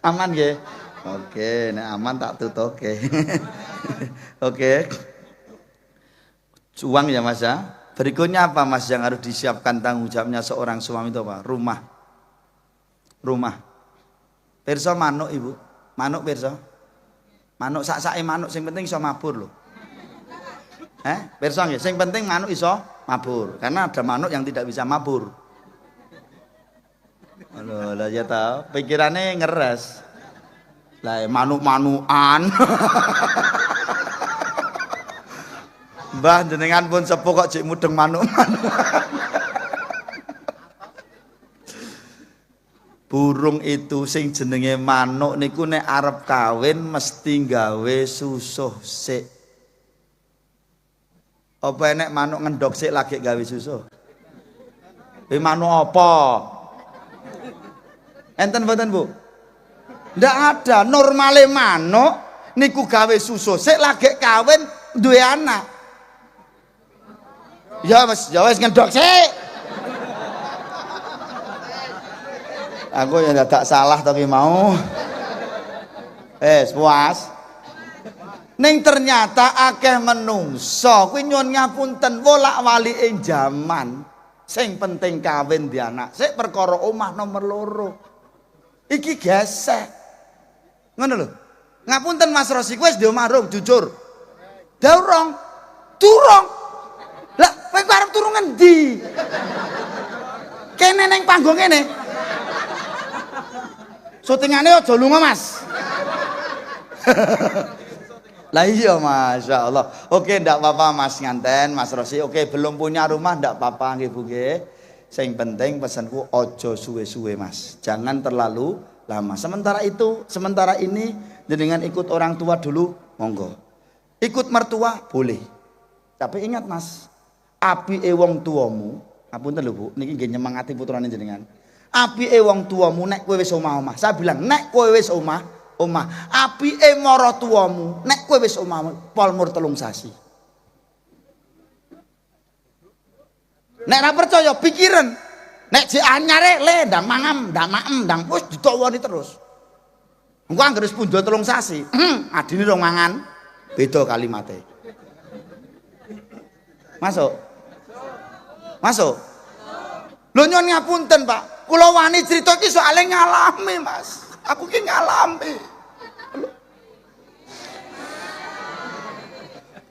Aman nggih? Oke, nek aman tak tutuke. Oke. Uang ya Mas ya. Berikutnya apa Mas yang harus disiapkan tanggung jawabnya seorang suami itu apa? Rumah. Pirsa manuk Ibu. Manuk pirsa. Manuk sak-sake manuk sing penting iso mabur lho. Pirsa nggih, sing penting manuk iso mabur. Karena ada manuk yang tidak bisa mabur. Lho, lah ya ta, pikirane ngeres. Lah manuk-manukan. Mbah jenengan pun sepuh kok jek mudeng manuk-manukan. Burung itu sing jenenge manuk niku nek arep kawin mesti gawe susuh sik. Apa enek manuk ngendok sik lagi gawe susuh? Manuk apa? Enten mboten Bu? Ndak ada, normale manuk niku gawe susu sik lagi kawin duwe anak. Ya wis ngendok sik. Aku yang dadak salah to ki mau. Puas. Ning ternyata akeh menungso kuwi nyuwun ngapunten wolak-walike jaman. Sing penting kawin di anak sik perkara omah nomor 2. Iki gesek. Ngono lho. Ngapunten Mas Rosi, kowe wis di omah rung jujur. Durung. Lah, kowe arep turu ngendi? Kene ning panggung kene. Syutingane aja lunga, Mas. Lah iya Masya Allah. Oke ndak apa-apa Mas nganten Mas Rosi. Oke belum punya rumah ndak apa-apa nggih Bu nggih. Sing penting pesanku ojo suwe-suwe Mas. Jangan terlalu lama. Sementara ini dengan ikut orang tua dulu monggo. Ikut mertua boleh. Tapi ingat Mas, apike wong tuamu, ngapunten lho Bu, niki nggih nyemangati putrane jenengan. Apike wong tuamu nek kowe wis omah-omah. Saya bilang nek kowe wis omah, apike mara tuamu nek kowe wis omah pol mur 3 sasi. Nek ora percaya pikiran. Nek jek anyare le ndang mangam, ndang maem, ndang wis ditawani terus. Engko anggere wis pundho 3 sasi, adine rong mangan, beda kalimate. Masuk. Lho nyuwun ngapunten, Pak. Kula wani crita iki soalé ngalami, Mas. Aku ki ngalami.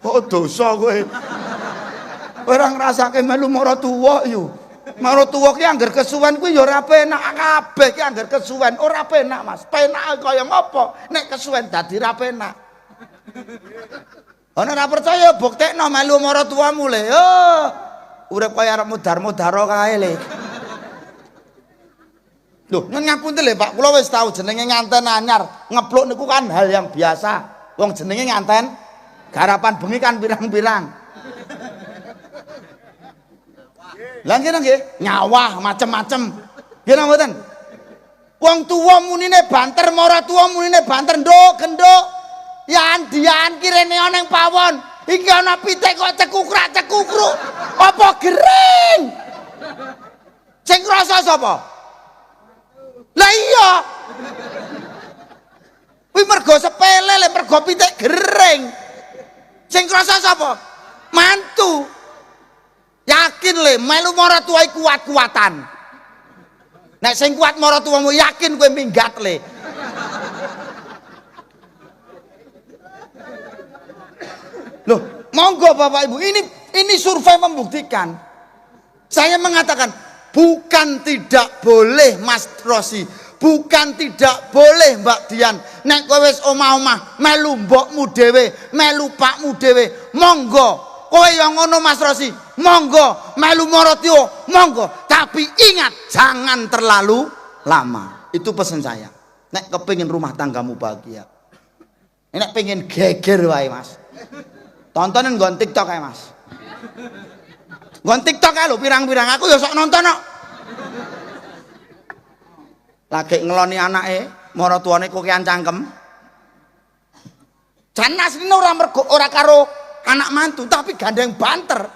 Oh dosa kowe. Ora ngrasake melu mara tuwa yo. Mara tuwa ki angger kesuwen kuwi ya ora penak kabeh ki angger kesuwen ora penak, Mas. Penak kaya ngopo nek kesuwen dadi ra penak. Ana ora percaya buktekno melu mara tuwamu le. Oh. Urip kaya arep mudar-mudaro kae le. Loh, ngapunten lho Pak, kula wis tau jenenge nganten anyar. Ngepluk niku kan hal yang biasa. Wong jenenge nganten garapan bengi kan pirang-pirang. Lah ngene nggih, nyawah macem-macem. Nggih mboten? Wong tuwa munine banter, mara tuwa munine banter, nduk genduk. Yan kirene ana ning pawon. Iki ana pitik kok cekukrak-cekukruk. Apa gering? Sing krasa sapa? Lah iya. Kuwi mergo sepele lek mergo pitik gering. Sing krasa sapa? Mantu. Yakin le melu mara tuwa kuat-kuatan. Nek sing kuat mara tuwamu yakin kowe minggat le. Loh, monggo Bapak Ibu, ini survei membuktikan. Saya mengatakan bukan tidak boleh Mas Rosi, bukan tidak boleh Mbak Dian. Nek kowe wis omah-omah melu mbokmu dhewe, melu pakmu dhewe, monggo. Kowe yang ngono Mas Rosi, monggo. Melu Marotio, monggo. Tapi ingat jangan terlalu lama. Itu pesan saya. Nek kepengin rumah tanggamu bahagia. Nek pengen geger wae Mas. Tontonin nggon TikTok ae Mas. Nggon TikTok ae lho pirang-pirang aku ya sok nonton kok. Lagi ngeloni anake, maratuwane kokean cangkem. Jan asline ora karo anak mantu tapi gandeng banter.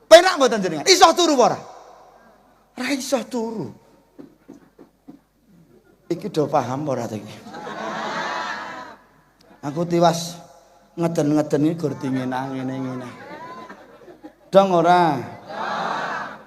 Penak mboten jenengan? Iso turu apa ora? Ora iso turu. Iki do paham ora ta iki? Aku tiwas ngeden-ngeden iki gur dingin ngene-ngene. Dong ora?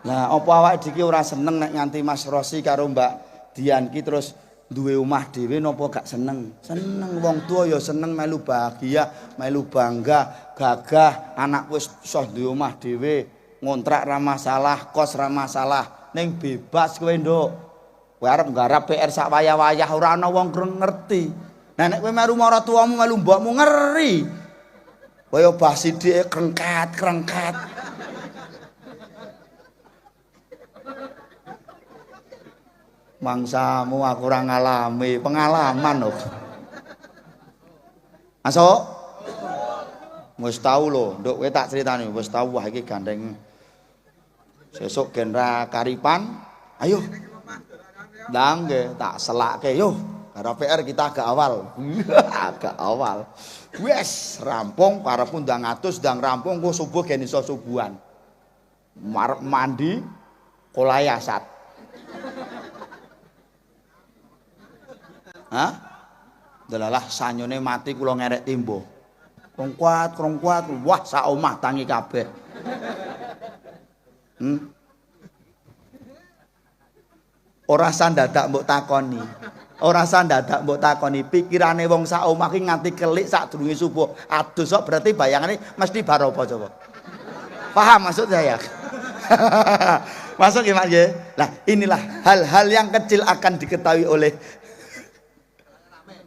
Lah apa awake dhewe ora seneng nek nganti Mas Rosi karo Mbak Dian ki terus duwe omah dhewe napa gak seneng? Seneng, wong tua ya seneng melu bahagia, melu bangga, gagah, anak wis iso duwe omah dhewe, ngontrak ra masalah, kos ra masalah, ning bebas kowe nduk. Kowe arep nggarap PR sak wayah-wayah ora ana wong ngerti. Nah nek kowe melu maratuwamu melu mbokmu ngeri. Kaya basidike krengket-krengket. Mangsamu aku ora ngalami, pengalaman lho. Masuk? Wis tau lho, nduk kowe tak critani, wis tau wah iki gandeng. Sesuk genra karipan, ayo. Ndang nggih tak selakke yo. Karo PR kita agak awal. Agak awal. Wes rampung karepku ndang atus, ndang rampung ku subuh gen iso subuhan. Marep mandi kolayasat. Hah? Delalah sanyone mati kula ngerek timbo. Krongkuat, wah sak omah tangi kabeh. Ora sandadak mbok takoni. Ora sandadak mbok takoni pikirane wong sak omah ki nganti kelik sadurunge subuh. Adus kok berarti bayangane mesti bar apa coba. Paham maksud saya? Masuk ya Mak nggih. Nah, inilah hal-hal yang kecil akan diketahui oleh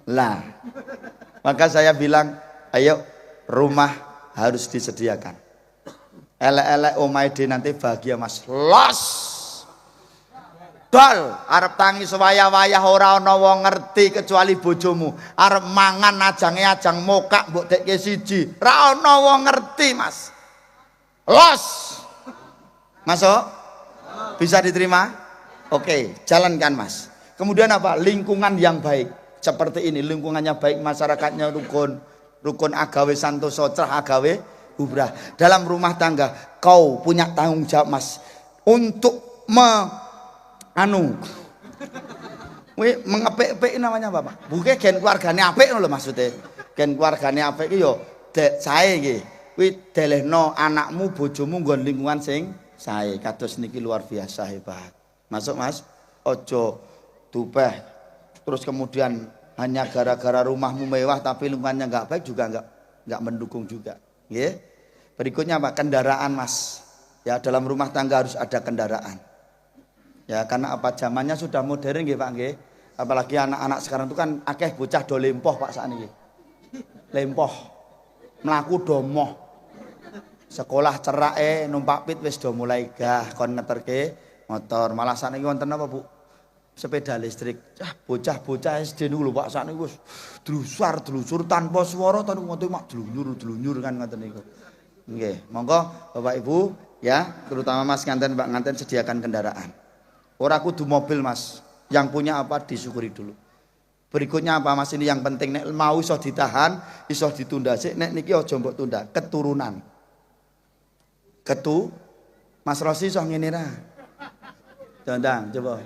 lah. Maka saya bilang, ayo rumah harus disediakan. Elek-elek omahe nanti bahagia Mas. Los. Dol, arep tangi sewaya-wayah ora ana wong ngerti kecuali bojomu. Arep mangan ajang mokak mbok dekke siji. Ora ana wong ngerti, Mas. Los. Masuk? Bisa diterima? Oke, jalankan Mas. Kemudian apa? Lingkungan yang baik. Seperti ini, lingkungannya baik, masyarakatnya rukun agawe santoso, cerah agawe bubrah. Dalam rumah tangga kau punya tanggung jawab Mas untuk mengepek-epek namanya Bapak. Bukan gen keluargane apik lho maksudnya. Gen keluargane apik iki yo sae iki. Kuwi delehno anakmu, bojomu nggon lingkungan sing sae. Kados niki luar biasa hebat. Masuk Mas. Ojo tupeh terus kemudian hanya gara-gara rumahmu mewah tapi lingkungannya nggak baik juga nggak mendukung juga. Nggih. Berikutnya apa? Kendaraan Mas. Ya dalam rumah tangga harus ada kendaraan. Ya karena apa zamannya sudah modern nggih Pak nggih. Apalagi anak-anak sekarang itu kan akeh bocah do lempoh Pak sakniki. Lempoh. Mlaku do moh. Sekolah cerake numpak pit wis do mulai gah kon ngeterke motor. Malah sakniki wonten apa Bu? Sepeda listrik. Bocah-bocah SD niku lho Pak sakniku wis dlusur tanpa swara to ngoten mak dlunyur kan ngoten niku. Nggih, monggo Bapak Ibu ya, terutama Mas nganten Mbak nganten sediakan kendaraan. Ora kudu mobil Mas. Yang punya apa disyukuri dulu. Berikutnya apa Mas, ini yang penting, nek mau iso ditahan, iso ditunda sik, nek niki aja mbok tunda, keturunan. Mas Rosi iso ngene ra? Dandang coba.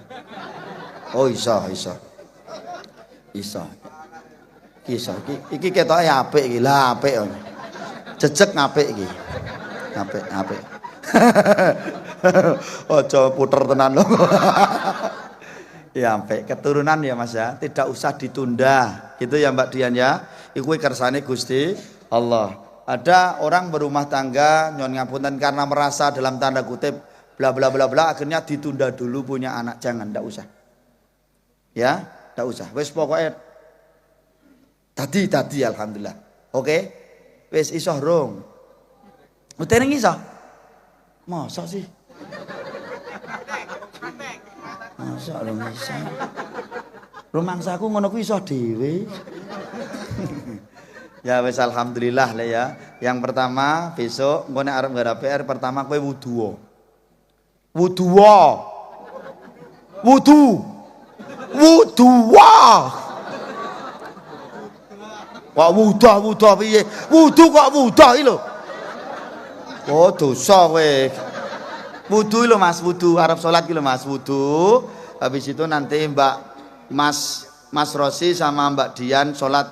Oh iso. Iso. Iki ketoke apik iki. Lah apik. Jejeg apik iki. Apik. Aja puter tenan lho. Ya apik, keturunan ya Mas ya, tidak usah ditunda. Gitu ya Mbak Dian ya. Iku kersane Gusti Allah. Ada orang berumah tangga nyon ngapunten karena merasa dalam tanda kutip bla bla bla bla, akhirnya ditunda dulu punya anak. Jangan, ndak usah. Ya, ndak usah. Wis pokoknya tadi alhamdulillah. Oke? Wis iso rung. Mutering iso. Masa sih? Masa lho iso. Rumangsaku ngono kuwi iso dhewe. Ya wis alhamdulillah lah ya. Yang pertama besok engko nek arep nggarap PR pertama kowe wudu. Kok wudu piye? Wudu kok wudu iki lho. Oh dosa kowe. Wudu lho Mas, wudu arep salat iki lho Mas, wudu. Habis itu nanti Mas Rosi sama Mbak Dian salat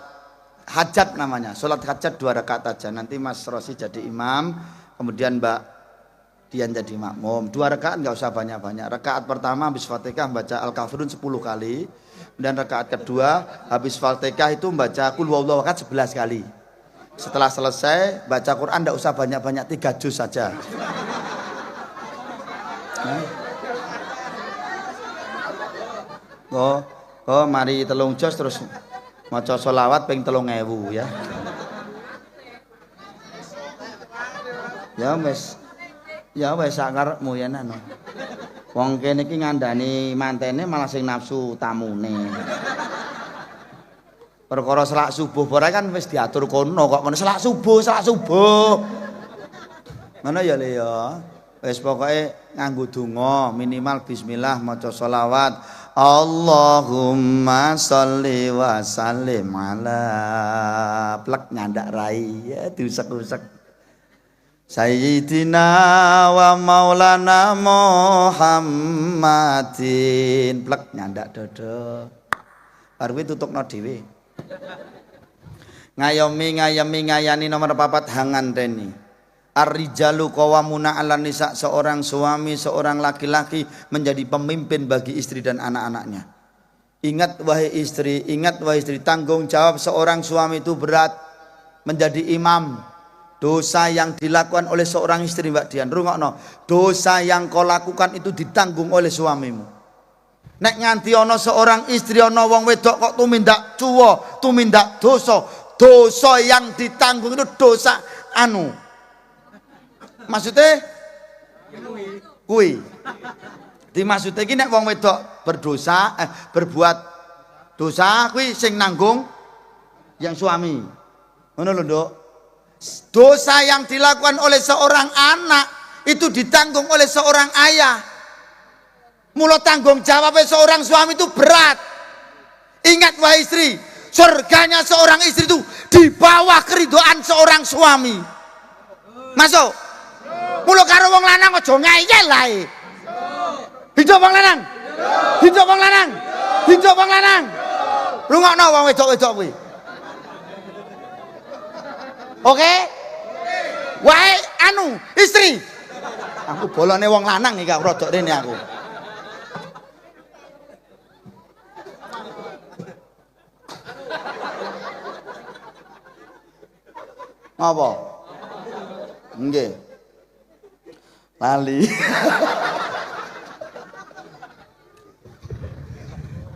hajat namanya. Salat hajat 2 rakaat aja. Nanti Mas Rosi jadi imam, kemudian Mbak Dian jadi makmum. 2 rakaat enggak usah banyak-banyak. Rakaat pertama habis Fatihah baca Al-Kafirun 10 kali. Dan rakaat kedua habis Fatihah itu baca Qul huwallahu ahad 11 kali. Setelah selesai baca Quran enggak usah banyak-banyak, 3 juz saja. Oh, mari 3 juz terus maca sholawat ping 3000 ya. Ya wis sak karepmu ya nano. Wong kene iki ngandani mantene malah sing nafsu tamune. Perkara selak subuh barang kan wis diatur kono kok ngono selak subuh. Ngono ya Le ya. Wis pokoke nganggo donga minimal bismillah maca sholawat. Allahumma sholli wa sallim ala plek nyandak rai ya diusek-usek Sayyidina wa maulana Muhammadin plek nyandak dodo arep tutukno dhewe ngayani nomor 4 hanganteni Ar-rijalu qawwamuna 'alan nisa, seorang suami, seorang laki-laki menjadi pemimpin bagi istri dan anak-anaknya. Ingat wahai istri, tanggung jawab seorang suami itu berat, menjadi imam. Dosa yang dilakukan oleh seorang istri Mbak Dian, rungokno, dosa yang kau lakukan itu ditanggung oleh suamimu. Nek nganti ana seorang istri ana wong wedok kok tumindak cuwo, tumindak dosa yang ditanggung itu dosa maksudnya kui dimaksudnya iki nek wong wedok berbuat dosa kuwi sing nanggung yang suami. Ngono lho, Nduk. Dosa yang dilakukan oleh seorang anak itu ditanggung oleh seorang ayah. Mula tanggung jawabnya seorang suami itu berat. Ingat wahai istri, surganya seorang istri itu di bawah keridhaan seorang suami. Masuk. Mula karo wong lanang aja ngeyel ae. Hidup wong lanang. Hidup wong lanang. Hidup wong lanang. Rungokno wong wedok-wedok kuwi. Oke? Wae istri. Aku bolone wong lanang iki gak rodok rene aku. Apa? Nggih. Lali.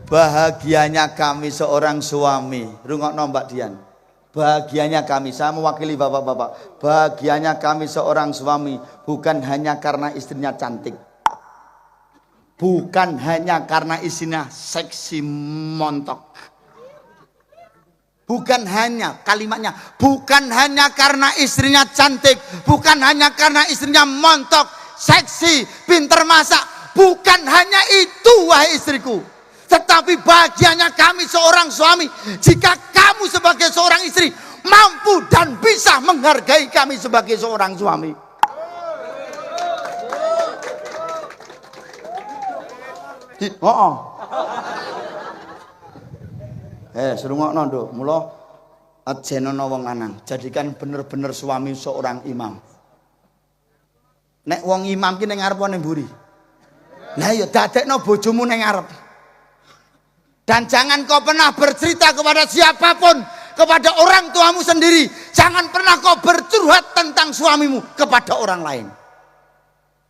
Bahagianya kami seorang suami. Rungokno Mbak Dian. Bahagianya kami, saya mewakili bapak-bapak. Bahagianya kami seorang suami bukan hanya karena istrinya cantik. Bukan hanya karena istrinya seksi montok. Bukan hanya kalimatnya, bukan hanya karena istrinya cantik, bukan hanya karena istrinya montok, seksi, pinter masak, bukan hanya itu wahai istriku. Tetapi bahagianya kami seorang suami jika kamu sebagai seorang istri mampu dan bisa menghargai kami sebagai seorang suami. Serungokno nduk, mula aja ana wong lanang, jadikan bener-bener suami seorang imam. Nek wong imam ki ning ngarep ning mburi. Lah ya dadekno bojomu ning ngarep. Dan jangan kau pernah bercerita kepada siapapun, kepada orang tuamu sendiri. Jangan pernah kau bercurhat tentang suamimu kepada orang lain.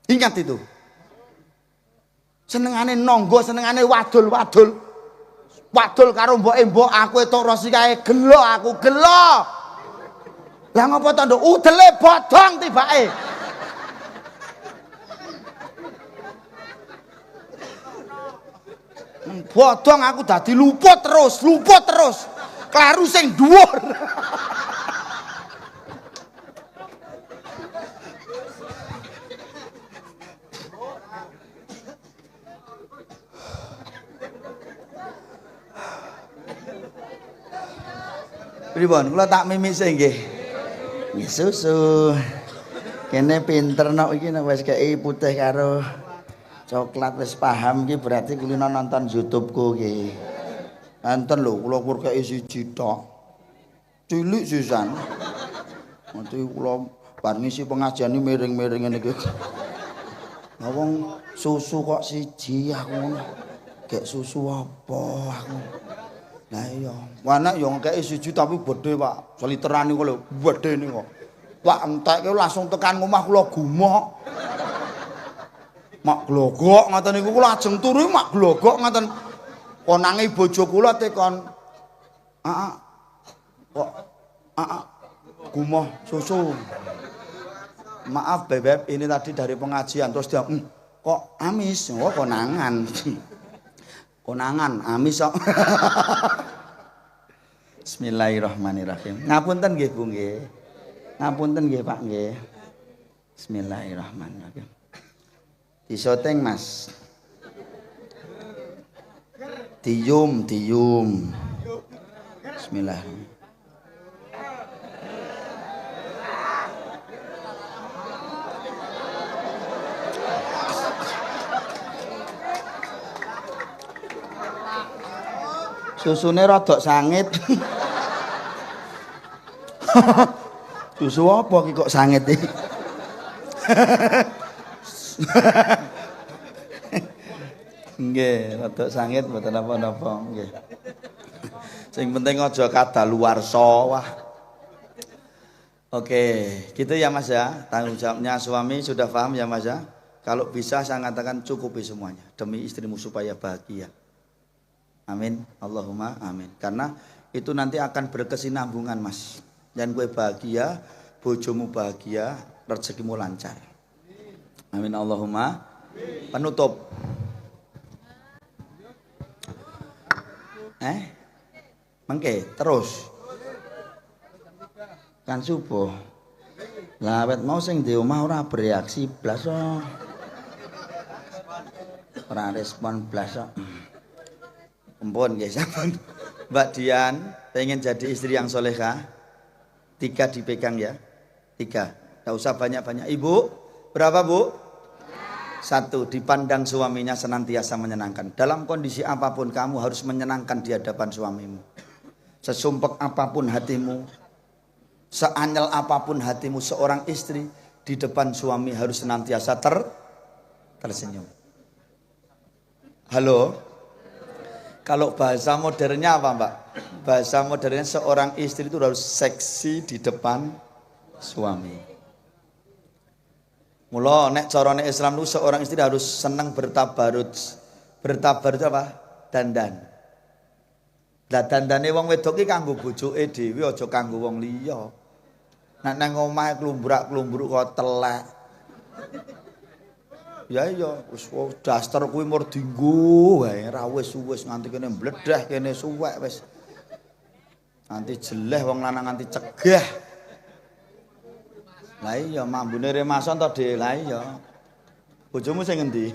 Ingat itu. Senengane nonggo, senengane wadul-wadul. Wadul karo mbok-mbok aku etok rosi kae gelo aku gelo. Lah ngopo to nduk udele bodong tibake. Bodong aku dadi luput terus. Klaru sing dhuwur. Pripun kula tak mimise nggih. Nggih susu. Kene pinter nok iki nek wis kei putih karo coklat wis paham ki berarti kulino nonton YouTube-ku ki. Enten lho kula kei siji tok. Cilik sisan. Nanti kula bar ngisi pengajian miring-miring ngene iki. Lah wong susu kok siji aku ngono. Gek susu apa aku? Lah iya, anak yo ngekeki siji tapi gedhe, Pak. Seliterane kok lho, gedhene kok. Pak entek langsung tekan omah kula gumok. Mak glogok ngoten niku kula ajeng turu mak glogok ngoten. Konange bojo kula tekon. Kok gumoh susu. Maaf Bebek, ini tadi dari pengajian terus dia kok amis, oh konangan. Konangan amis kok. Bismillahirrahmanirrahim. Ngapunten nggih Bu nggih. Ngapunten nggih Pak nggih. Bismillahirrahmanirrahim. Disoteng Mas. Diyum. Bismillahirrahmanirrahim. Susune rodok sangit. Susu apa ki kok sangit iki? Nggih, rodok sangit mboten napa-napa nggih. Sing penting aja kadaluwarsa wah. Oke, gitu ya Mas ya. Tanggung jawabnya suami sudah paham ya Mas ya. Kalau bisa saya katakan cukupi semuanya demi istrimu supaya bahagia. Amin, Allahumma amin. Karena itu nanti akan berkesinambungan Mas. Dan gue bahagia, bojomu bahagia, rezekimu lancar. Amin, Allahumma. Penutup. Mengke terus. Kan subuh. Lah awet mau sing di omah ora bereaksi blas kok. Ora respon blas kok. Ampun nggih sampun. Mbak Dian pengen jadi istri yang solehah? 3 dipegang ya. 3. Enggak usah banyak-banyak. Ibu, berapa Bu? 1. Dipandang suaminya senantiasa menyenangkan. Dalam kondisi apapun kamu harus menyenangkan di hadapan suamimu. Sesumpek apapun hatimu, seanyel apapun hatimu, seorang istri di depan suami harus senantiasa tersenyum. Halo? Kalau bahasa modernnya apa Mbak? Bahasa modernnya seorang istri itu harus seksi di depan suami. Mula nek carane Islam itu seorang istri harus senang bertabarut. Bertabarut apa? Dandan. Lah dandane wong wedok ki kanggo bojoke dhewe aja kanggo wong liya. Nek nang omah klumbrak-klumbruk kok telek. Ya iya, wis daster kuwi mur dienggo wae, ra wis nganti kene mbledhah kene suwek wis. Nganti jeleh wong lanang nganti cegah. Lah iya mambune remason to, Dik. Lah iya. Bojomu sing ngendi?